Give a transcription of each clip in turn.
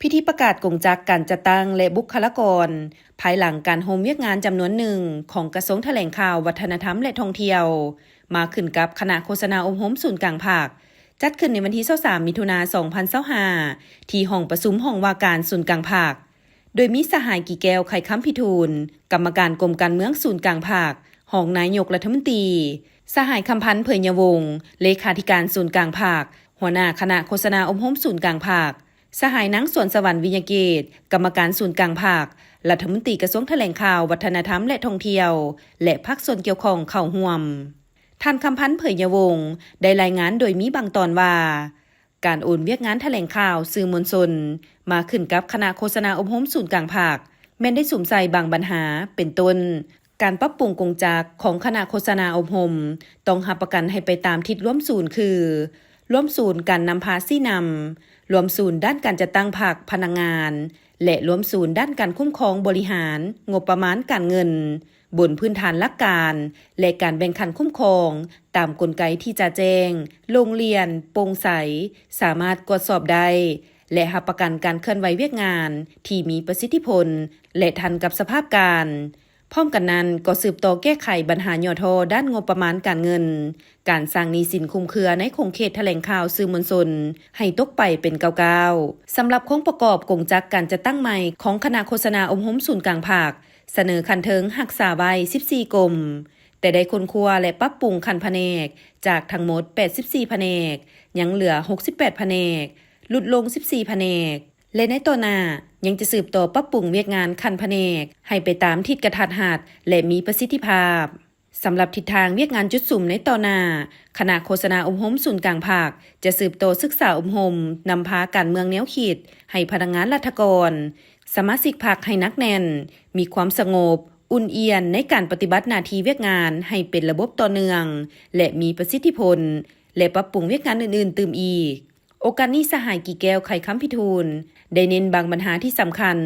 พิธีประกาศกงจักการจัดตั้งและบุคลากรภายหลังการโฮมเวียกงานจำนวนหนึ่งของกระทรวงแถลงข่าววัฒนธรรมและท่องเที่ยวมาขึ้นกับคณะโฆษณาอมโหมศูนย์กลางภาคจัดขึ้นในวันที่23มิถุนายน2025ที่ห้องประชุมห้องว่าการศูนย์กลางภาคโดยมีสหายกี่แก้วไข่ค้ำพิทูลกรรมการกรมการเมืองศูนย์กลางภาคห้องนายกรัฐมนตรีสหายคำพันธ์เผยยวงศ์เลขาธิการศูนย์กลางภาคหัวหน้าคณะโฆษณาอมโหมศูนย์กลางภาคสหายนางสวนสวรรค์วิญญาเกตกรรมการศูนย์กลางภาครัฐมนตรีกระทรวงแถลงข่าววัฒนธรรมและท่องเที่ยวและภาคส่วนเกี่ยวข้องเข้าร่วมท่านคำพันธ์เผยยวงศ์ได้รายงานโดยมีบางตอนว่าการโอนเวียกงานแถลงข่าวสื่อมวลชนมาขึ้นกับคณะโฆษณาอมโหมศูนย์กลางภาคแม้นได้สุ่มใส่บางปัญหาเป็นต้นการปรับปรุงกงจักของคณะโฆษณาอมโหมต้องรับประกันให้ไปตามทิศร่วมศูนย์คือร่วมศูนย์การนำพาซี่นำรวมศูนย์ด้านการจัดตั้งภาคพนักงานและรวมศูนย์ด้านการคุ้มครองบริหารงบประมาณการเงินบนพื้นฐานหลักการและการแบ่งขันคุ้มครองตามกลไกที่จะแจ้งโรงเรียนโปร่งใสสามารถตรวจสอบได้และรับประกันการเคลื่อนไหวเวียกงานที่มีประสิทธิผลและทันกับสภาพการพร้อมกันนั้นก็สืบต่อแก้ไขปัญหาย่อท้อด้านงบประมาณการเงินการสร้างหนี้สินคลุมเครือในคงเขตแถลงข่าวสื่อมวลชนให้ตกไปเป็นก้าวๆสำหรับโครงประกอบกงจักการจัดตั้งใหม่ของคณะโฆษณาอมโหมศูนย์กลางภาคเสนอคันเทิงหักษาไว้14กรมแต่ได้ค้นคว้าและปรับปรุงคันแผนกจากทั้งหมด84แผนกยังเหลือ68แผนกลดลง14แผนกและในต่อหน้ายังจะสืบต่อปรับปรุงเวียกงานคันแผนกให้ไปตามทิศกระทัดรัดและมีประสิทธิภาพสำหรับทิศทางเวียกงานจุดสุ่มในต่อหน้าคณะโฆษณาอมโหมศูนย์กลางภาคจะสืบต่อศึกษาอมโหมนำพาการเมืองแนวคิดให้พนักงานราชการสมาชิกพรรคให้นักแน่นมีความสงบอุ่นเอียนในการปฏิบัติหน้าที่เวียกงานให้เป็นระบบต่อเนื่องและมีประสิทธิผลและปรับปรุงเวียกงานอื่นๆเติมอีกโอกาสนี้สหายกี่แก้วไข่ค้ำพิทูลได้เน้นบางปัญหาที่สำคัญ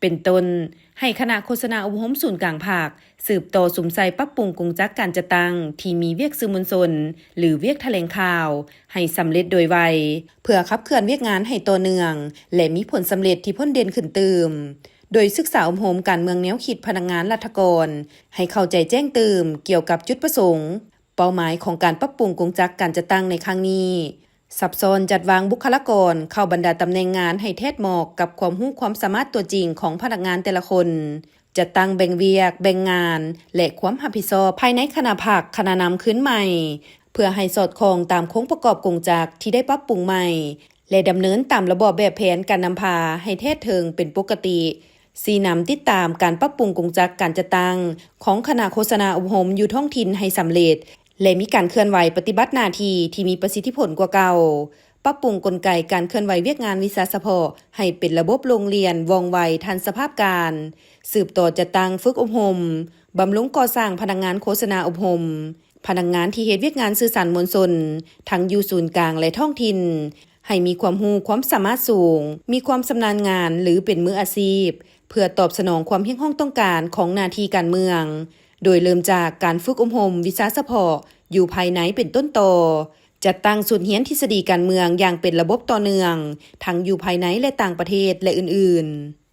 เป็นต้นให้คณะโฆษณาอมโหมศูนย์กลางภาคสืบต่อสุมใส่ปรับปรุงกงจักการจัดตั้งที่มีเวียกสื่อมวลชนหรือเวียกแถลงข่าวให้สำเร็จโดยไวเพื่อขับเคลื่อนเวียกงานให้ต่อเนื่องและมีผลสำเร็จที่พ้นเด่นขึ้นตื่มโดยศึกษาอมโหมการเมืองแนวคิดพนักงานราชการให้เข้าใจแจ้งตื่มเกี่ยวกับจุดประสงค์เป้าหมายของการปรับปรุงกงจักการจัดตั้งในครั้งนี้ซับซ้อนจัดวางบุคลากรเข้าบรรดาตำแหน่งงานให้แทดเหมาะกับความรู้ความสามารถตัวจริงของพนักงานแต่ละคนจัดตั้งแบ่งเวียกแบ่งงานและความรับผิดชอบภายในคณะภาคคณะนำขึ้นใหม่เพื่อให้สอดคล้องตามโครงประกอบกงจักที่ได้ปรับปรุงใหม่และดำเนินตามระบอบแบบแผนการนำพาให้แท้เทิงเป็นปกติสีนำติดตามการปรับปรุงกงจักการจัดตั้งของคณะโฆษณาอมโหมอยู่ท้องถิ่นให้สำเร็จและมีการเคลื่อนไหวปฏิบัติหน้าที่ที่มีประสิทธิผลกว่าเก่าปรับปรุงกลไกการเคลื่อนไหวเวียกงานวิสาสะเพาะให้เป็นระบบโรงเรียนว่องไวทันสภาพการสืบต่อจัดตั้งฝึกอบรมบำรุงก่อสร้างพนักงานโฆษณาอบรมพนักงานที่เฮ็ดเวียกงานสื่อสารมวลชนทั้งอยู่ศูนย์กลางและท้องถิ่นให้มีความรู้ความสามารถสูงมีความชำนาญงานหรือเป็นมืออาชีพเพื่อตอบสนองความเพียงห้องต้องการของหน้าที่การเมืองโดยเริ่มจากการฝึกอบรมวิสาสะเพาะอยู่ภายในเป็นต้นต่อจัดตั้งศูนย์เรียนทฤษฎีการเมืองอย่างเป็นระบบต่อเนื่องทั้งอยู่ภายในและต่างประเทศและอื่นๆ